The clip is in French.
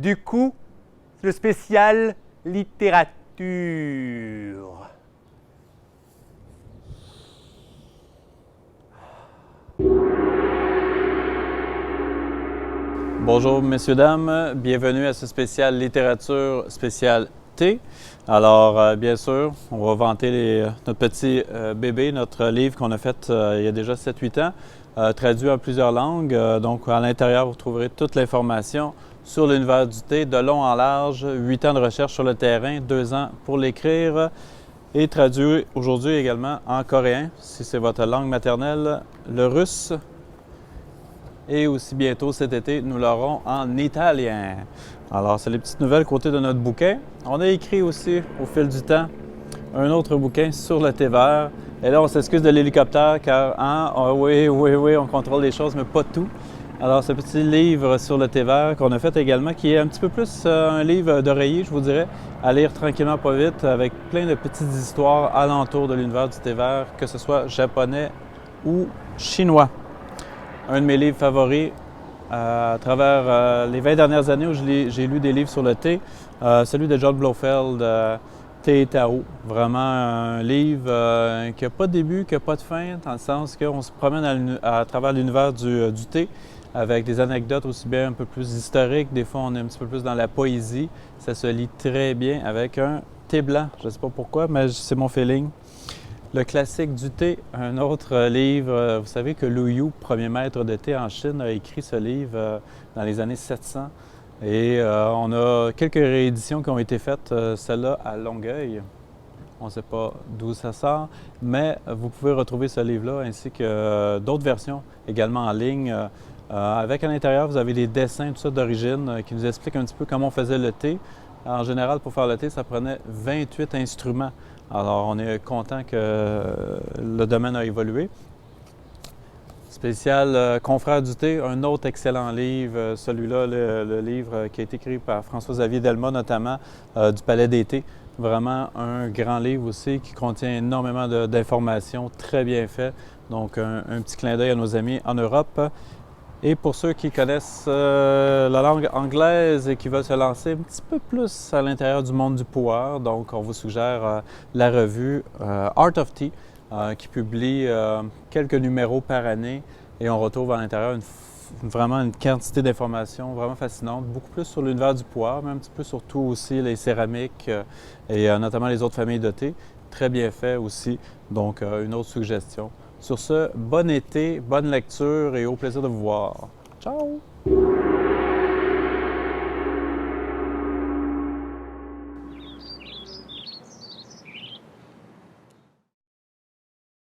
Du coup, le spécial littérature. Bonjour messieurs, dames, bienvenue à ce spécial littérature spécial T. Alors bien sûr, on va vanter notre petit bébé, notre livre qu'on a fait il y a déjà 7-8 ans, traduit en plusieurs langues. Donc à l'intérieur, vous trouverez toute l'information sur l'univers du thé, de long en large, 8 ans de recherche sur le terrain, 2 ans pour l'écrire et traduit aujourd'hui également en coréen, si c'est votre langue maternelle, le russe. Et aussi bientôt cet été, nous l'aurons en italien. Alors, c'est les petites nouvelles côté de notre bouquin. On a écrit aussi, au fil du temps, un autre bouquin sur le thé vert. Et là, on s'excuse de l'hélicoptère car, oui, on contrôle les choses, mais pas tout. Alors, ce petit livre sur le thé vert qu'on a fait également, qui est un petit peu plus un livre d'oreiller, je vous dirais, à lire tranquillement, pas vite, avec plein de petites histoires alentour de l'univers du thé vert, que ce soit japonais ou chinois. Un de mes livres favoris à travers les 20 dernières années où j'ai lu des livres sur le thé, celui de John Blofeld, Thé et Tao. Vraiment un livre qui n'a pas de début, qui n'a pas de fin, dans le sens qu'on se promène à travers l'univers du thé avec des anecdotes aussi bien un peu plus historiques. Des fois, on est un petit peu plus dans la poésie. Ça se lit très bien avec un thé blanc. Je ne sais pas pourquoi, mais c'est mon feeling. Le classique du thé, un autre livre. Vous savez que Lu Yu, premier maître de thé en Chine, a écrit ce livre dans les années 700. Et on a quelques rééditions qui ont été faites, celle-là à Longueuil. On ne sait pas d'où ça sort, mais vous pouvez retrouver ce livre-là ainsi que d'autres versions également en ligne. Avec à l'intérieur, vous avez des dessins, tout ça d'origine, qui nous expliquent un petit peu comment on faisait le thé. En général, pour faire le thé, ça prenait 28 instruments. Alors, on est content que le domaine a évolué. Spécial Confrères du thé, un autre excellent livre, celui-là, le livre qui a été écrit par François-Xavier Delmas, notamment, du Palais des thés. Vraiment un grand livre aussi qui contient énormément d'informations, très bien fait. Donc, un petit clin d'œil à nos amis en Europe. Et pour ceux qui connaissent la langue anglaise et qui veulent se lancer un petit peu plus à l'intérieur du monde du pouvoir, donc on vous suggère la revue Art of Tea qui publie quelques numéros par année et on retrouve à l'intérieur vraiment une quantité d'informations vraiment fascinantes, beaucoup plus sur l'univers du pouvoir, mais un petit peu surtout aussi les céramiques et notamment les autres familles de thé. Très bien fait aussi, donc une autre suggestion. Sur ce, bon été, bonne lecture et au plaisir de vous voir. Ciao!